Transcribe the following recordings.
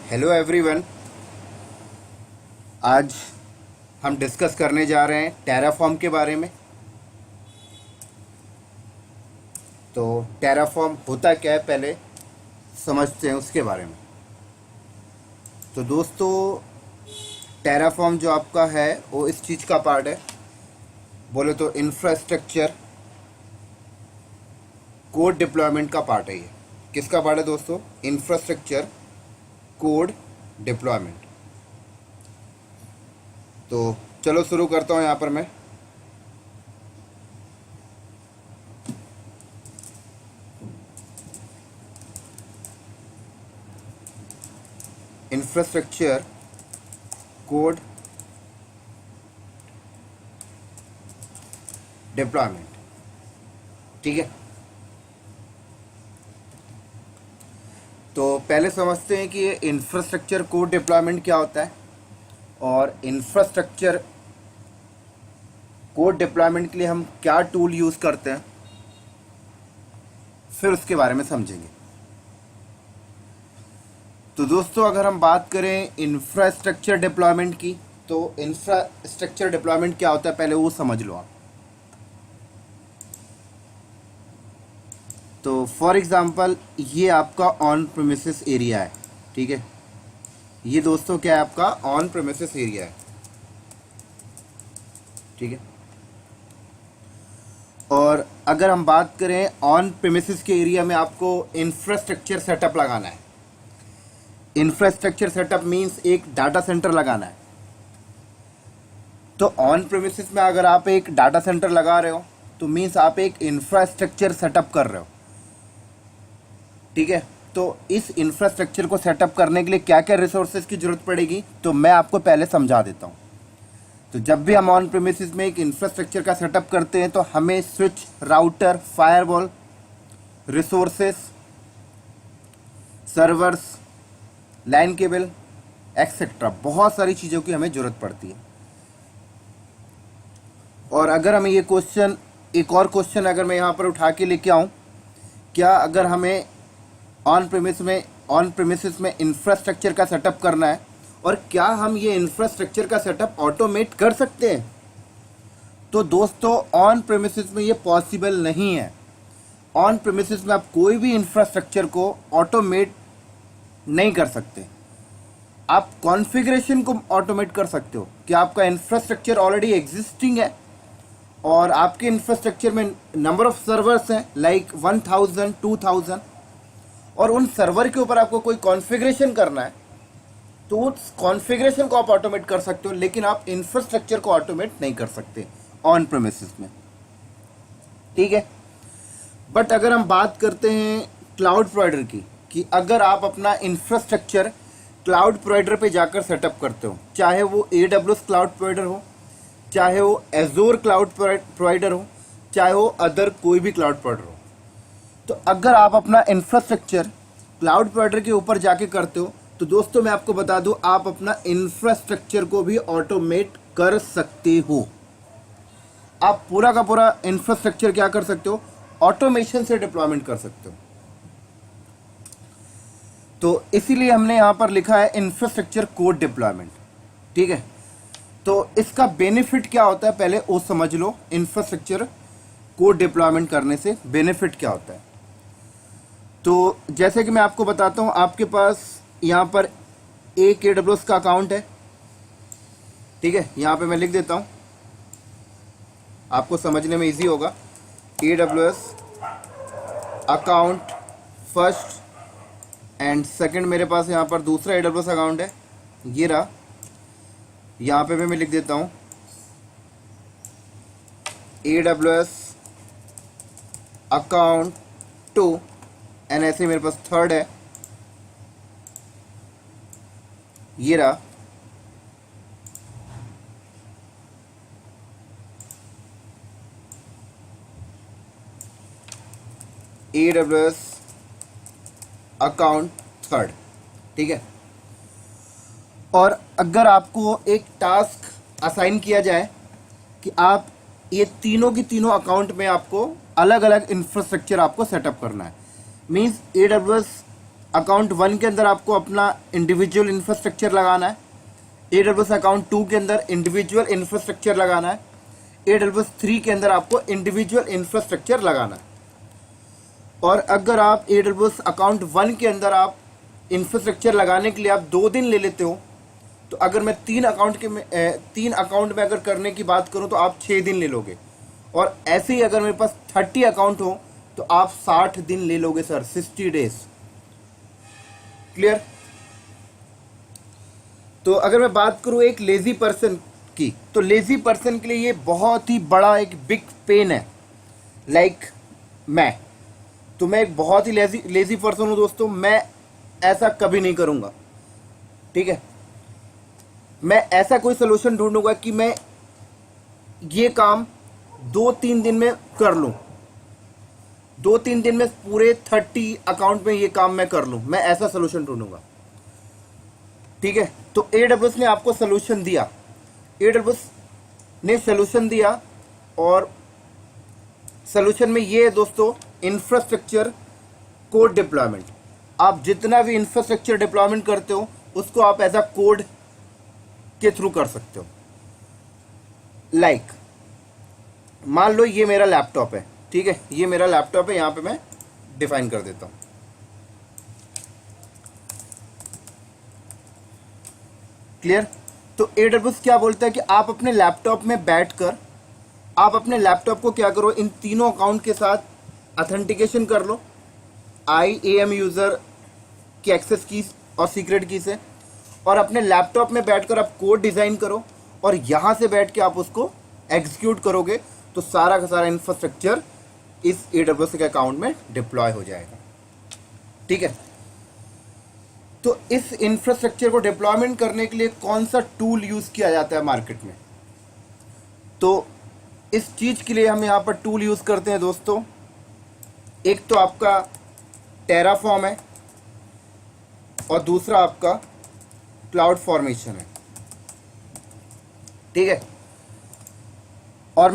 Hello everyone. आज हम discuss करने जा रहे हैं टेराफॉर्म के बारे में। तो टेराफॉर्म होता क्या है पहले समझते हैं उसके बारे में। तो दोस्तों, टेराफॉर्म जो आपका है वो इस चीज़ का पार्ट है, बोले तो इंफ्रास्ट्रक्चर कोड डिप्लॉयमेंट का पार्ट है। ये किसका पार्ट है दोस्तों? Infrastructure code deployment. तो चलो शुरू करता हूँ यहाँ पर मैं। इंफ्रास्ट्रक्चर कोड डिप्लॉयमेंट, ठीक है। तो पहले समझते हैं कि ये इंफ्रास्ट्रक्चर कोड डिप्लॉयमेंट क्या होता है और इंफ्रास्ट्रक्चर कोड डिप्लॉयमेंट के लिए हम क्या टूल यूज़ करते हैं, फिर उसके बारे में समझेंगे। तो दोस्तों, अगर हम बात करें इंफ्रास्ट्रक्चर डिप्लॉयमेंट की, तो इंफ्रास्ट्रक्चर डिप्लॉयमेंट क्या होता है पहले वो समझ लो आप। तो फॉर एग्ज़ाम्पल ये आपका ऑन प्रीमिसेस एरिया है, ठीक है। ये दोस्तों क्या है? आपका ऑन प्रीमिसेस एरिया है, ठीक है। और अगर हम बात करें ऑन प्रीमिसेस के एरिया में आपको इंफ्रास्ट्रक्चर सेटअप लगाना है। इंफ्रास्ट्रक्चर सेटअप मींस एक डाटा सेंटर लगाना है। तो ऑन प्रीमिसेस में अगर आप एक डाटा सेंटर लगा रहे हो तो मींस आप एक इंफ्रास्ट्रक्चर सेटअप कर रहे हो, ठीक है। तो इस इंफ्रास्ट्रक्चर को सेटअप करने के लिए क्या क्या रिसोर्सेज की जरूरत पड़ेगी, तो मैं आपको पहले समझा देता हूँ। तो जब भी हम ऑन प्रीमिसेस में एक इंफ्रास्ट्रक्चर का सेटअप करते हैं तो हमें switch, router, firewall, resources, servers, line cable etcetera बहुत सारी चीज़ों की हमें ज़रूरत पड़ती है। और अगर हमें ये क्वेश्चन, एक और क्वेश्चन अगर मैं यहाँ पर उठा के लेके आऊँ, क्या अगर हमें ऑन प्रीमिसेस में इंफ्रास्ट्रक्चर का सेटअप करना है और क्या हम ये इंफ्रास्ट्रक्चर का सेटअप ऑटोमेट कर सकते हैं? तो दोस्तों, ऑन प्रीमिसेस में ये पॉसिबल नहीं है। ऑन प्रीमिसेस में आप कोई भी इंफ्रास्ट्रक्चर को ऑटोमेट नहीं कर सकते। आप कॉन्फ़िगरेशन को ऑटोमेट कर सकते हो कि आपका इंफ्रास्ट्रक्चर ऑलरेडी एग्जिस्टिंग है और आपके इंफ्रास्ट्रक्चर में नंबर ऑफ सर्वर्स हैं लाइक 1000, 2000, और उन सर्वर के ऊपर आपको कोई कॉन्फ़िगरेशन करना है तो उस कॉन्फ़िगरेशन को आप ऑटोमेट कर सकते हो, लेकिन आप इंफ्रास्ट्रक्चर को ऑटोमेट नहीं कर सकते ऑन प्रीमिसेस में, ठीक है। बट अगर हम बात करते हैं क्लाउड प्रोवाइडर की, कि अगर आप अपना इंफ्रास्ट्रक्चर क्लाउड प्रोवाइडर पे जाकर सेटअप करते हो, चाहे वो AWS क्लाउड प्रोवाइडर हो, चाहे वो एजोर क्लाउड प्रोवाइडर हो, चाहे वो अदर कोई भी क्लाउड प्रोवाइडर हो, तो अगर आप अपना इंफ्रास्ट्रक्चर क्लाउड प्रोवाइडर के ऊपर जाके करते हो तो दोस्तों मैं आपको बता दूं, आप अपना इंफ्रास्ट्रक्चर को भी ऑटोमेट कर सकते हो। आप पूरा का पूरा इंफ्रास्ट्रक्चर क्या कर सकते हो? ऑटोमेशन से डिप्लॉयमेंट कर सकते हो। तो इसीलिए हमने यहां पर लिखा है इंफ्रास्ट्रक्चर कोड डिप्लॉयमेंट, ठीक है। तो इसका बेनिफिट क्या होता है पहले वो समझ लो। इंफ्रास्ट्रक्चर कोड डिप्लॉयमेंट करने से बेनिफिट क्या होता है? तो जैसे कि मैं आपको बताता हूं, आपके पास यहां पर एक AWS का अकाउंट है, ठीक है। यहां पे मैं लिख देता हूं, आपको समझने में इजी होगा। AWS account first and second, मेरे पास यहां पर दूसरा AWS अकाउंट है, ये रहा। यहां पे भी मैं लिख देता हूं AWS अकाउंट 2 एंड ऐसे मेरे पास थर्ड है, ये रहा। AWS अकाउंट थर्ड, ठीक है। और अगर आपको एक टास्क असाइन किया जाए कि आप ये तीनों की तीनों अकाउंट में आपको अलग अलग इंफ्रास्ट्रक्चर आपको सेटअप करना है, मींस AWS अकाउंट 1 के अंदर आपको अपना इंडिविजुअल इंफ्रास्ट्रक्चर लगाना है, AWS अकाउंट 2 के अंदर इंडिविजुअल इंफ्रास्ट्रक्चर लगाना है, AWS 3 के अंदर आपको इंडिविजुअल इंफ्रास्ट्रक्चर लगाना है। और अगर आप AWS अकाउंट 1 के अंदर आप इंफ्रास्ट्रक्चर लगाने के लिए आप 2 दिन ले लेते हो, तो अगर मैं 3 अकाउंट में अगर करने की बात करूं तो आप 6 दिन ले लोगे। और ऐसे ही अगर मेरे पास 30 अकाउंट हो तो आप 60 दिन ले लोगे सर, 60 डेज। क्लियर? तो अगर मैं बात करूं एक लेजी पर्सन की, तो लेजी पर्सन के लिए ये बहुत ही बड़ा एक बिग पेन है। लाइक मैं एक बहुत ही लेजी पर्सन हूं दोस्तों, मैं ऐसा कभी नहीं करूंगा। ठीक है, मैं ऐसा कोई सोल्यूशन ढूंढूंगा कि मैं ये काम 2-3 दिन में कर लूं, 2-3 दिन में पूरे 30 अकाउंट में ये काम मैं कर लूं, मैं ऐसा सोल्यूशन ढूंढूंगा। ठीक है, तो AWS ने आपको सोल्यूशन दिया, AWS ने सोल्यूशन दिया, और सोल्यूशन में ये है दोस्तों, इंफ्रास्ट्रक्चर कोड डिप्लॉयमेंट। आप जितना भी इंफ्रास्ट्रक्चर डिप्लॉयमेंट करते हो उसको आप एज अ कोड के थ्रू कर सकते हो। लाइक मान लो ये मेरा लैपटॉप है, ठीक है, ये मेरा लैपटॉप है, यहां पे मैं डिफाइन कर देता हूं। क्लियर? तो AWS क्या बोलता है कि आप अपने लैपटॉप में बैठकर आप अपने लैपटॉप को क्या करो, इन तीनों अकाउंट के साथ ऑथेंटिकेशन कर लो, IAM यूजर की एक्सेस की और सीक्रेट की से, और अपने लैपटॉप में बैठकर आप कोड डिजाइन करो, और यहां से बैठ के आप उसको एग्जीक्यूट करोगे, तो सारा का सारा इंफ्रास्ट्रक्चर इस AWS के अकाउंट में डिप्लॉय हो जाएगा। ठीक है, तो इस इंफ्रास्ट्रक्चर को डिप्लॉयमेंट करने के लिए कौन सा टूल यूज किया जाता है मार्केट में? तो इस चीज के लिए हम यहां पर टूल यूज करते हैं दोस्तों। एक तो आपका टेराफॉर्म है और दूसरा आपका क्लाउड फॉर्मेशन है। ठीक है, और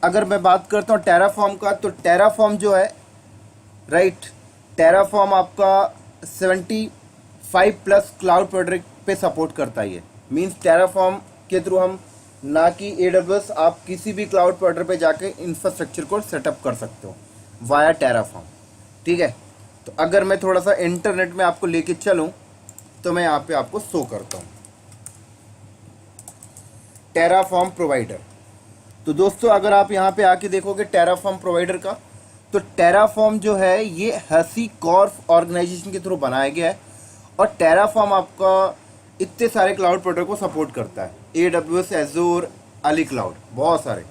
अगर मैं बात करता हूं टेराफॉर्म का, तो टेराफॉर्म जो है, राइट, टेराफॉर्म आपका 75+ क्लाउड प्रोडक्ट पे सपोर्ट करता है। ये मींस टेराफॉर्म के थ्रू हम, ना कि AWS, आप किसी भी क्लाउड प्रोवाइडर पे जाके इंफ्रास्ट्रक्चर को सेटअप कर सकते हो वाया टेराफॉर्म। ठीक है, तो अगर मैं थोड़ा सा इंटरनेट में आपको लेके चलूं तो मैं यहाँ पे आपको शो करता हूँ टेराफॉर्म प्रोवाइडर। तो दोस्तों अगर आप यहाँ पे आके देखोगे टेराफॉर्म प्रोवाइडर का, तो टेराफॉर्म जो है ये HashiCorp ऑर्गेनाइजेशन के थ्रू बनाया गया है, और टेराफॉर्म आपका इतने सारे क्लाउड प्रोवाइडर को सपोर्ट करता है, AWS, Azure, अली क्लाउड, बहुत सारे।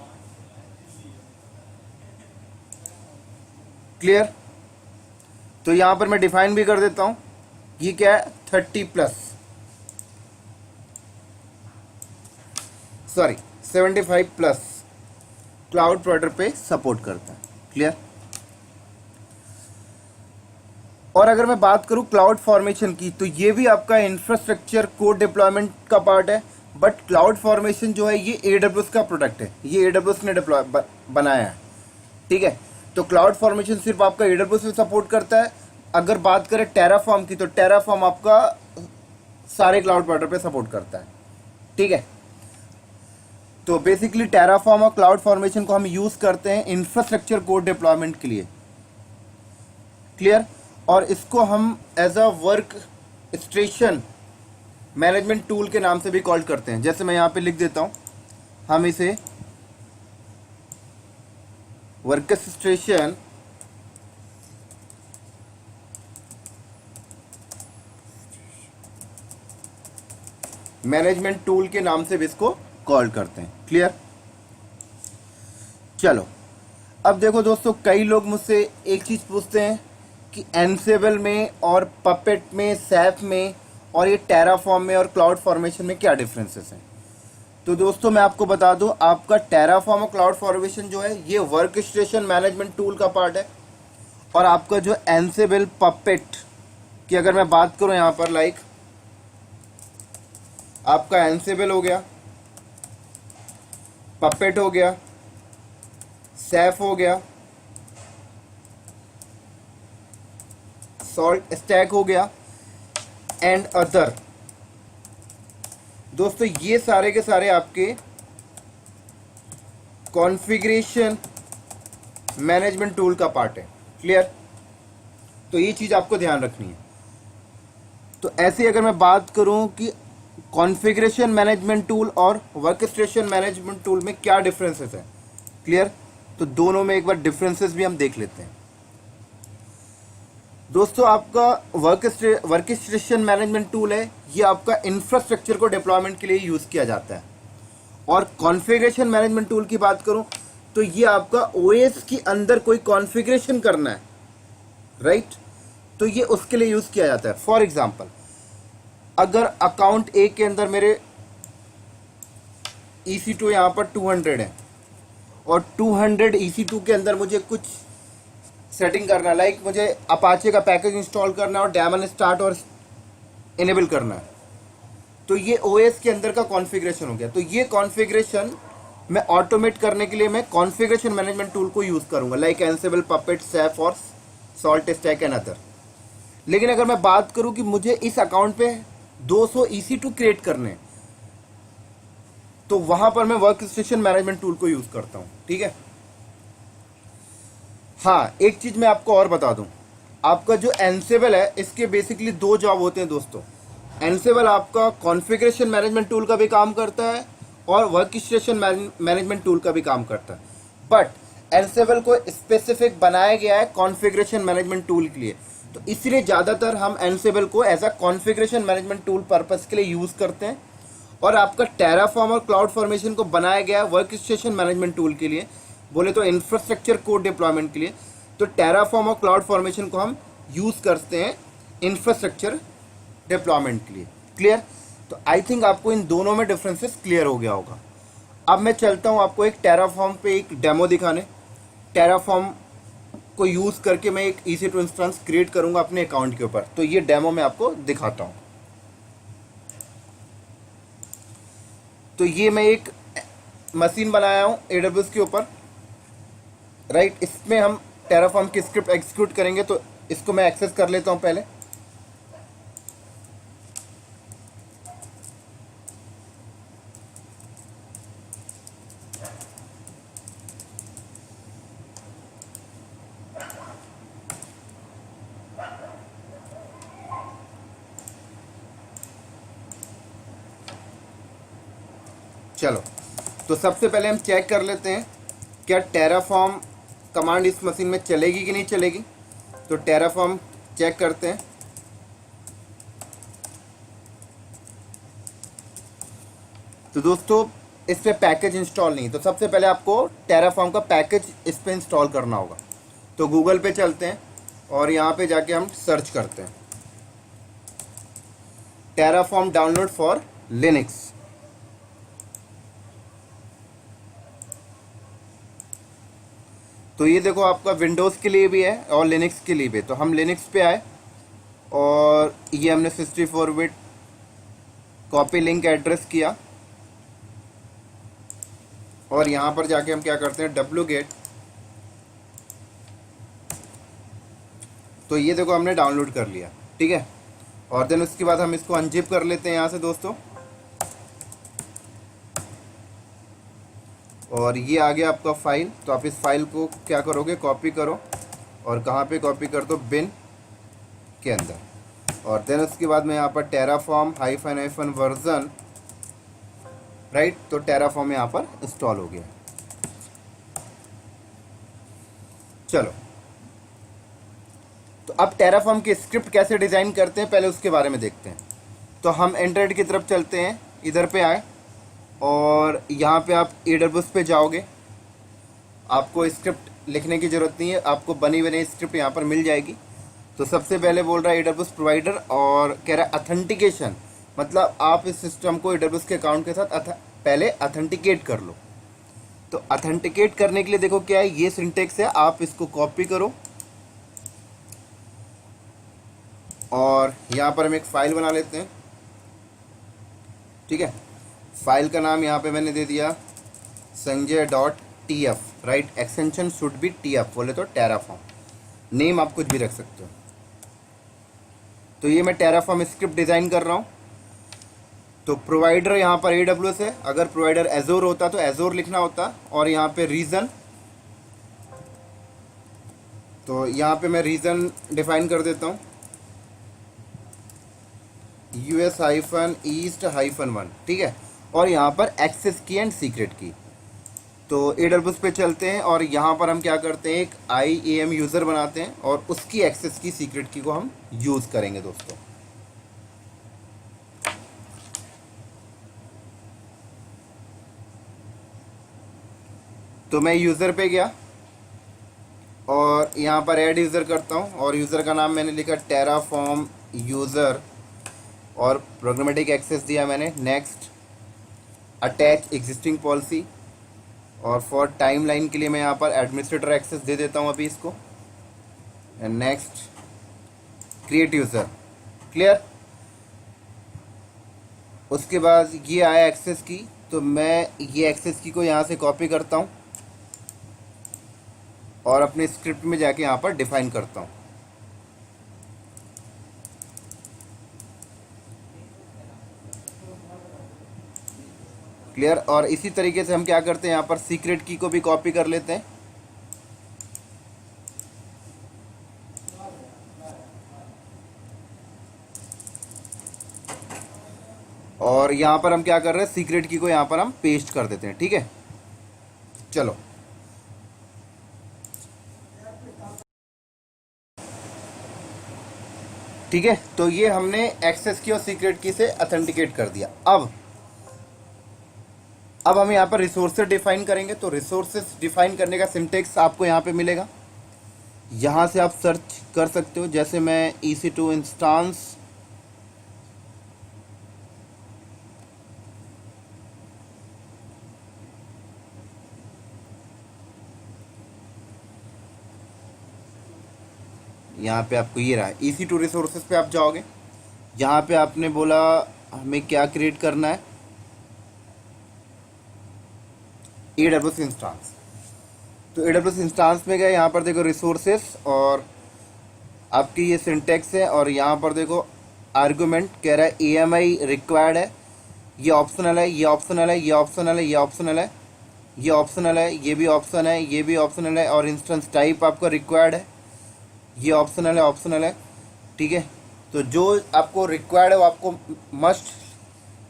क्लियर? तो यहां पर मैं डिफाइन भी कर देता हूं, ये क्या है, 75+ क्लाउड प्रोवाइडर पे सपोर्ट करता है। क्लियर? और अगर मैं बात करूं क्लाउड फॉर्मेशन की, तो ये भी आपका इंफ्रास्ट्रक्चर कोड डिप्लॉयमेंट का पार्ट है, बट क्लाउड फॉर्मेशन जो है ये AWS का प्रोडक्ट है, ये AWS ने बनाया है। ठीक है, तो क्लाउड फॉर्मेशन सिर्फ आपका AWS में सपोर्ट करता है। अगर बात करें टेराफॉर्म की, तो टेराफॉर्म आपका सारे क्लाउड प्रोवाइडर पे सपोर्ट करता है। ठीक है, तो बेसिकली टेराफॉर्म और क्लाउड फॉर्मेशन को हम यूज करते हैं इंफ्रास्ट्रक्चर कोड डिप्लॉयमेंट के लिए। क्लियर? और इसको हम as a work station management tool के नाम से भी कॉल करते हैं। जैसे मैं यहाँ पे लिख देता हूँ, हम इसे वर्क स्टेशन मैनेजमेंट टूल के नाम से भी इसको कॉल करते हैं। क्लियर? चलो, अब देखो दोस्तों, कई लोग मुझसे एक चीज पूछते हैं कि एनसेबल में और पपेट में, सैप में और ये टेराफॉर्म में और क्लाउड फॉर्मेशन में क्या डिफरेंसेस हैं। तो दोस्तों मैं आपको बता दूं, आपका टेराफॉर्म और क्लाउड फॉर्मेशन जो है ये वर्क स्टेशन मैनेजमेंट टूल का पार्ट है, और आपका जो एनसेबल, पपेट की अगर मैं बात करूं यहाँ पर, लाइक आपका एनसेबल हो गया, पपेट हो गया, सैफ हो गया, सॉल्ट स्टैक हो गया एंड अदर। दोस्तों ये सारे के सारे आपके कॉन्फ़िगरेशन मैनेजमेंट टूल का पार्ट है। क्लियर? तो ये चीज़ आपको ध्यान रखनी है। तो ऐसे अगर मैं बात करूं कि कॉन्फ़िगरेशन मैनेजमेंट टूल और वर्कस्टेशन मैनेजमेंट टूल में क्या डिफरेंसेस है, क्लियर? तो दोनों में एक बार डिफरेंसेस भी हम देख लेते हैं। दोस्तों आपका वर्कस्टेशन मैनेजमेंट टूल है, ये आपका इंफ्रास्ट्रक्चर को डिप्लॉयमेंट के लिए यूज़ किया जाता है। और कॉन्फ़िगरेशन मैनेजमेंट टूल की बात करूं तो ये आपका ओएस के अंदर कोई कॉन्फ़िगरेशन करना है, राइट? तो ये उसके लिए यूज़ किया जाता है। फॉर एग्जांपल, अगर अकाउंट ए के अंदर मेरे EC2 यहाँ पर 200 है और 200 EC2 के अंदर मुझे कुछ सेटिंग करना है, लाइक मुझे अपाचे का पैकेज इंस्टॉल करना है और डेमन स्टार्ट और इनेबल करना है, तो ये ओएस के अंदर का कॉन्फ़िगरेशन हो गया। तो ये कॉन्फ़िगरेशन मैं ऑटोमेट करने के लिए मैं कॉन्फ़िगरेशन मैनेजमेंट टूल को यूज़ करूँगा, लाइक एंसिबल, पपेट, सैफ और सॉल्ट स्टैक एंड अदर। लेकिन अगर मैं बात करूं कि मुझे इस अकाउंट पे 200 EC2 क्रिएट करने, तो वहां पर मैं वर्कस्टेशन मैनेजमेंट टूल को यूज करता हूं। ठीक है? हाँ, एक चीज मैं आपको और बता दूं, आपका जो एंसिबल है इसके बेसिकली दो जॉब होते हैं दोस्तों। एंसिबल आपका कॉन्फ़िगरेशन मैनेजमेंट टूल का भी काम करता है और वर्कस्टेशन मैनेजमेंट टूल का भी काम करता है, बट एंसिबल को स्पेसिफिक बनाया गया है कॉन्फ़िगरेशन मैनेजमेंट टूल के लिए। तो इसलिए ज़्यादातर हम एंसिबल को as a configuration management tool purpose के लिए यूज़ करते हैं। और आपका टेराफॉर्म और क्लाउड फॉर्मेशन को बनाया गया है वर्कस्टेशन मैनेजमेंट टूल के लिए, बोले तो इंफ्रास्ट्रक्चर कोड डिप्लॉयमेंट के लिए। तो टेराफॉर्म और क्लाउड फॉर्मेशन को हम यूज़ करते हैं इंफ्रास्ट्रक्चर डिप्लॉयमेंट के लिए। क्लियर? तो आई थिंक आपको इन दोनों में डिफरेंसेस क्लियर हो गया होगा। अब मैं चलता हूँ आपको एक टेराफॉर्म पे एक डेमो दिखाने। टेराफॉर्म को यूज़ करके मैं एक EC2 इंस्टेंस क्रिएट करूंगा अपने अकाउंट के ऊपर। तो ये डेमो मैं आपको दिखाता हूं। तो ये मैं एक मशीन बनाया हूं AWS के ऊपर, राइट? इसमें हम टेराफॉर्म की स्क्रिप्ट एग्जीक्यूट करेंगे, तो इसको मैं एक्सेस कर लेता हूं पहले। चलो, तो सबसे पहले हम चेक कर लेते हैं क्या टेराफॉर्म कमांड इस मशीन में चलेगी कि नहीं चलेगी। तो टेराफॉर्म चेक करते हैं। तो दोस्तों इस पर पैकेज इंस्टॉल नहीं, तो सबसे पहले आपको टेराफॉर्म का पैकेज इस पर इंस्टॉल करना होगा। तो गूगल पे चलते हैं और यहाँ पे जाके हम सर्च करते हैं टेराफॉर्म डाउनलोड फॉर लिनक्स। तो ये देखो आपका विंडोज़ के लिए भी है और लिनक्स के लिए भी। तो हम लिनक्स पे आए और ये हमने 64 बिट कॉपी लिंक एड्रेस किया और यहाँ पर जाके हम क्या करते हैं wget। तो ये देखो हमने डाउनलोड कर लिया, ठीक है। और देन उसके बाद हम इसको अनजिप कर लेते हैं यहाँ से दोस्तों। और ये आ गया आपका फाइल। तो आप इस फाइल को क्या करोगे, कॉपी करो और कहाँ पे कॉपी कर दो, बिन के अंदर। और देन उसके बाद में यहाँ पर टेराफॉर्म -हाइफन वर्जन, राइट। तो टेराफॉर्म यहाँ पर इंस्टॉल हो गया। चलो, तो अब टेराफॉर्म की स्क्रिप्ट कैसे डिज़ाइन करते हैं पहले उसके बारे में देखते हैं। तो हम एंड्रॉइड की तरफ चलते हैं, इधर पे आए और यहाँ पे आप AWS पे जाओगे। आपको स्क्रिप्ट लिखने की ज़रूरत नहीं है, आपको बनी बनी स्क्रिप्ट यहाँ पर मिल जाएगी। तो सबसे पहले बोल रहा है AWS प्रोवाइडर और कह रहा है अथेंटिकेशन, मतलब आप इस सिस्टम को AWS के अकाउंट के साथ पहले अथेंटिकेट कर लो। तो अथेंटिकेट करने के लिए देखो क्या है, ये सिंटेक्स है, आप इसको कॉपी करो और यहाँ पर हम एक फ़ाइल बना लेते हैं, ठीक है। फाइल का नाम यहाँ पे मैंने दे दिया sanjay.tf, right. Extension should be TF, बोले तो टेराफॉर्म। नेम आप कुछ भी रख सकते हो। तो ये मैं टेराफॉर्म स्क्रिप्ट डिज़ाइन कर रहा हूँ। तो प्रोवाइडर यहाँ पर AWS है, अगर प्रोवाइडर एजोर होता तो एजोर लिखना होता, और यहाँ पे रीजन, तो यहाँ पे मैं रीजन डिफाइन कर देता हूँ US-East-1, ठीक है। और यहाँ पर एक्सेस की एंड सीक्रेट की। तो AWS पे चलते हैं और यहाँ पर हम क्या करते हैं, एक IAM यूज़र बनाते हैं और उसकी एक्सेस की सीक्रेट की को हम यूज़ करेंगे दोस्तों। तो मैं यूज़र पे गया और यहाँ पर ऐड यूज़र करता हूँ और यूज़र का नाम मैंने लिखा टेराफॉर्म यूज़र और प्रोग्रामेटिक एक्सेस दिया मैंने। नेक्स्ट, अटैच एग्जिस्टिंग पॉलिसी, और फॉर टाइमलाइन के लिए मैं यहाँ पर एडमिनिस्ट्रेटर एक्सेस दे देता हूँ अभी इसको। And next, create user, clear. उसके बाद ये आया एक्सेस की, तो मैं ये एक्सेस की को यहाँ से कॉपी करता हूँ और अपने स्क्रिप्ट में जाके यहाँ पर डिफाइन करता हूँ। क्लियर। और इसी तरीके से हम क्या करते हैं, यहाँ पर सीक्रेट की को भी कॉपी कर लेते हैं। और यहाँ पर हम क्या कर रहे हैं, सीक्रेट की को यहाँ पर हम पेस्ट कर देते हैं, ठीक है। चलो, ठीक है। तो ये हमने एक्सेस की और सीक्रेट की से अथेंटिकेट कर दिया। अब हम यहाँ पर रिसोर्सेज डिफाइन करेंगे। तो रिसोर्सेज डिफाइन करने का सिंटेक्स आपको यहाँ पे मिलेगा, यहाँ से आप सर्च कर सकते हो। जैसे मैं EC2 इंस्टांस, यहाँ पे आपको ये रहा EC2 रिसोर्सेज पे आप जाओगे। यहाँ पे आपने बोला हमें क्या क्रिएट करना है, AWS इंस्टांस। तो AWS इंस्टांस में गए, यहाँ पर देखो रिसोर्सेस और आपकी ये सिंटेक्स है, और यहाँ पर देखो आर्गुमेंट कह रहा है AMI रिक्वायर्ड है, ये ऑप्शनल है, ये ऑप्शनल है, ये ऑप्शनल है, ये ऑप्शनल है, ये ऑप्शनल है, ये भी ऑप्शन है, ये भी ऑप्शनल है, और इंस्टेंस टाइप आपका रिक्वायर्ड है, ये ऑप्शनल है, ऑप्शनल है, ठीक है। तो जो आपको रिक्वायर्ड है वो आपको मस्ट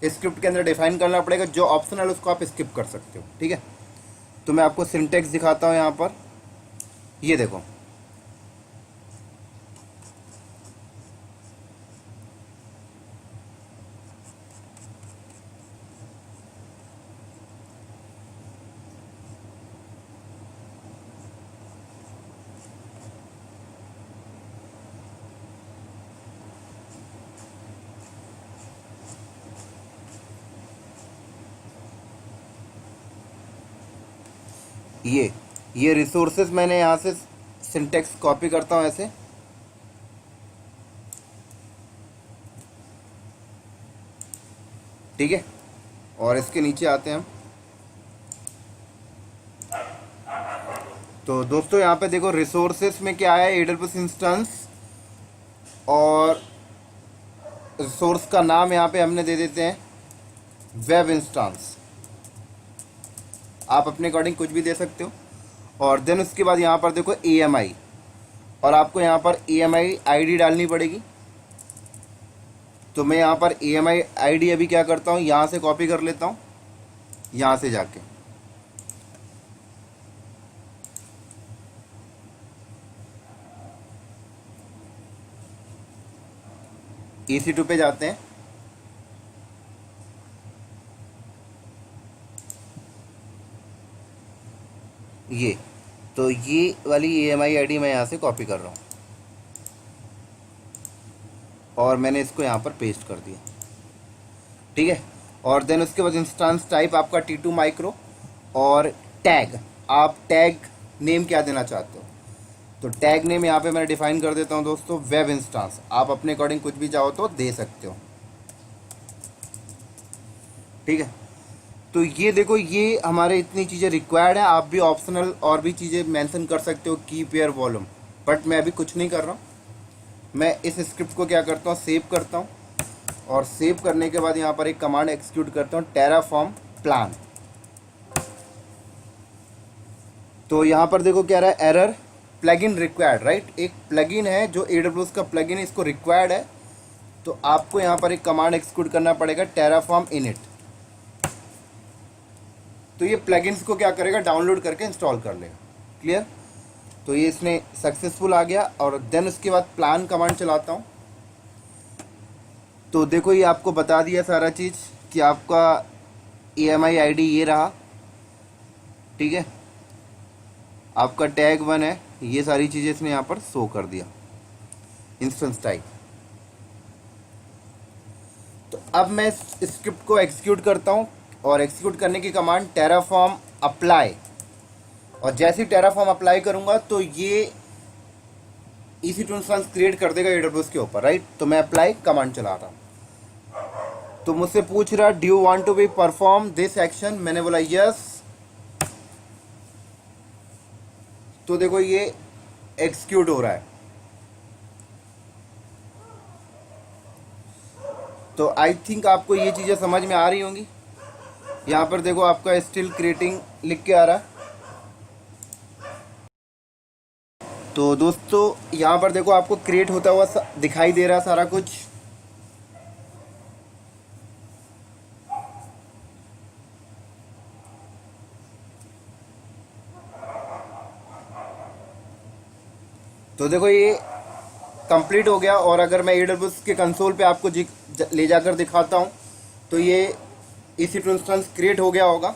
स्क्रिप्ट के अंदर डिफाइन करना पड़ेगा, जो ऑप्शनल उसको आप स्किप कर सकते हो, ठीक है। तो मैं आपको सिंटेक्स दिखाता हूँ यहाँ पर, ये देखो। ये रिसोर्सेज मैंने यहाँ से सिंटेक्स कॉपी करता हूँ ऐसे, ठीक है। और इसके नीचे आते हैं हम। तो दोस्तों यहाँ पे देखो रिसोर्सेज में क्या है, AWS इंस्टेंस, और रिसोर्स का नाम यहाँ पे हमने दे देते हैं वेब इंस्टेंस। आप अपने अकॉर्डिंग कुछ भी दे सकते हो। और देन उसके बाद यहाँ पर देखो AMI, और आपको यहाँ पर AMI ID डालनी पड़ेगी। तो मैं यहाँ पर AMI ID अभी क्या करता हूँ, यहाँ से कॉपी कर लेता हूँ, यहाँ से जाके EC2 पे जाते हैं। ये वाली AMI ID मैं यहाँ से कॉपी कर रहा हूँ और मैंने इसको यहाँ पर पेस्ट कर दिया, ठीक है। और देन उसके बाद इंस्टेंस टाइप आपका T2 माइक्रो, और टैग, आप टैग नेम क्या देना चाहते हो। तो टैग नेम यहाँ पे मैंने डिफाइन कर देता हूँ दोस्तों वेब इंस्टेंस। आप अपने अकॉर्डिंग कुछ भी चाहो तो दे सकते हो, ठीक है। तो ये देखो, ये हमारे इतनी चीज़ें रिक्वायर्ड है। आप भी ऑप्शनल और भी चीज़ें मेंशन कर सकते हो, की पेयर वॉल्यूम, बट मैं अभी कुछ नहीं कर रहा हूँ। मैं इस स्क्रिप्ट को क्या करता हूँ, सेव करता हूँ, और सेव करने के बाद यहाँ पर एक कमांड एक्सिक्यूट करता हूँ, टेराफॉर्म प्लान। तो यहाँ पर देखो क्या रहा है, एरर प्लगइन रिक्वायर्ड, राइट। एक प्लगइन है जो AWS का प्लगइन है, इसको रिक्वायर्ड है। तो आपको यहाँ पर एक कमांड एक्सिक्यूट करना पड़ेगा, टेराफॉर्म इनिट। तो ये प्लगइन्स को क्या करेगा, डाउनलोड करके इंस्टॉल कर लेगा। क्लियर। तो ये इसने सक्सेसफुल आ गया। और देन उसके बाद प्लान कमांड चलाता हूँ। तो देखो ये आपको बता दिया सारा चीज़ कि आपका EMI ID ये रहा, ठीक है। आपका टैग 1 है, ये सारी चीज़ें इसने यहाँ पर शो कर दिया, इंस्टेंस टाइप। तो अब मैं इस स्क्रिप्ट को एग्जीक्यूट करता हूँ, और एग्जीक्यूट करने की कमांड टेराफॉर्म अप्लाई। और जैसे ही टेराफॉर्म अप्लाई करूँगा तो ये EC2 इंस्टेंस क्रिएट कर देगा AWS के ऊपर, राइट। तो मैं अप्लाई कमांड चला रहा हूँ। तो मुझसे पूछ रहा, do you want to be perform this action. मैंने बोला यस। तो देखो ये एग्जीक्यूट हो रहा है। तो आई थिंक आपको ये चीज़ें समझ में आ रही होंगी। यहाँ पर देखो आपका स्टिल क्रिएटिंग लिख के आ रहा है। तो दोस्तों यहाँ पर देखो आपको क्रिएट होता हुआ दिखाई दे रहा सारा कुछ। तो देखो ये कंप्लीट हो गया। और अगर मैं AWS के कंसोल पे आपको ले जाकर दिखाता हूँ तो ये EC2 इंस्टेंस क्रिएट हो गया होगा।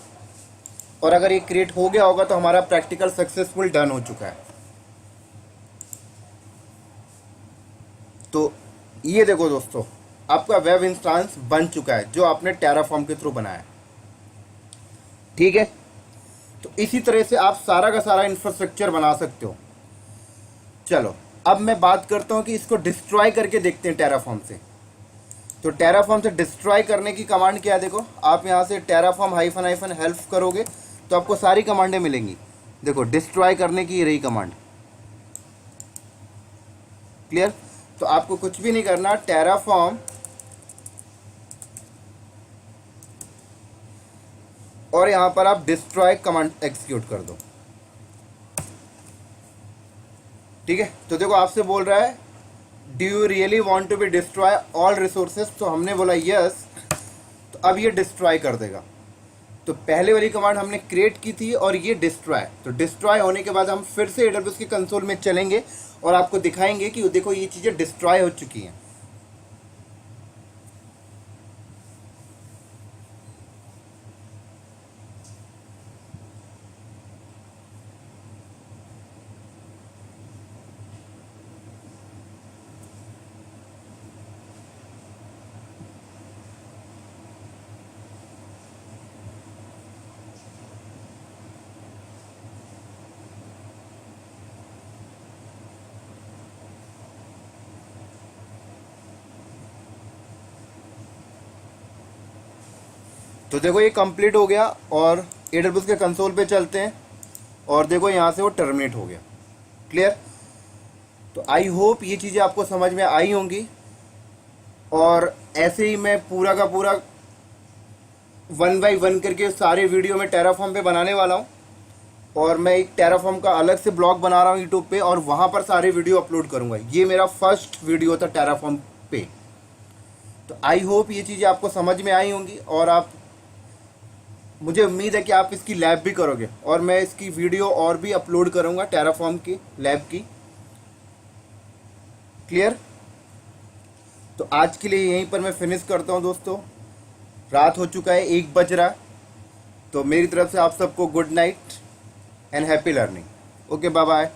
और अगर ये क्रिएट हो गया होगा तो हमारा प्रैक्टिकल सक्सेसफुल डन हो चुका है। तो ये देखो दोस्तों, आपका वेब इंस्टेंस बन चुका है जो आपने टेराफॉर्म के थ्रू बनाया है, ठीक है। तो इसी तरह से आप सारा का सारा इंफ्रास्ट्रक्चर बना सकते हो। चलो अब मैं बात करता हूँ कि इसको डिस्ट्रॉय करके देखते हैं टेराफॉर्म से। तो टेराफॉर्म से डिस्ट्रॉय करने की कमांड क्या है, देखो आप यहाँ से टेराफॉर्म --- हेल्प करोगे तो आपको सारी कमांडें मिलेंगी। देखो डिस्ट्रॉय करने की रही कमांड। क्लियर। तो आपको कुछ भी नहीं करना, टेराफॉर्म और यहाँ पर आप डिस्ट्रॉय कमांड एक्सिक्यूट कर दो, ठीक है। तो देखो आपसे बोल रहा है do you really want to be destroy all resources. तो हमने बोला यस। तो अब ये डिस्ट्रॉय कर देगा। तो पहले वाली कमांड हमने क्रिएट की थी और ये डिस्ट्रॉय। तो डिस्ट्रॉय होने के बाद हम फिर से AWS के कंसोल में चलेंगे और आपको दिखाएंगे कि देखो ये चीज़ें डिस्ट्रॉय हो चुकी हैं। तो देखो ये कंप्लीट हो गया और AWS के कंसोल पे चलते हैं और देखो यहाँ से वो टर्मिनेट हो गया। क्लियर। तो आई होप ये चीज़ें आपको समझ में आई होंगी। और ऐसे ही मैं पूरा का पूरा 1 बाय 1 करके सारे वीडियो में टेराफॉर्म पे बनाने वाला हूँ। और मैं एक टेराफॉर्म का अलग से ब्लॉग बना रहा हूँ यूट्यूब पे और वहाँ पर सारे वीडियो अपलोड करूँगा। ये मेरा फर्स्ट वीडियो था टेराफॉर्म पे। तो आई होप ये चीज़ें आपको समझ में आई होंगी और आप, मुझे उम्मीद है कि आप इसकी लैब भी करोगे और मैं इसकी वीडियो और भी अपलोड करूँगा टेराफॉर्म की लैब की। क्लियर। तो आज के लिए यहीं पर मैं फिनिश करता हूँ दोस्तों। रात हो चुका है, 1 बज रहा। तो मेरी तरफ से आप सबको good night and happy learning. Okay, bye bye.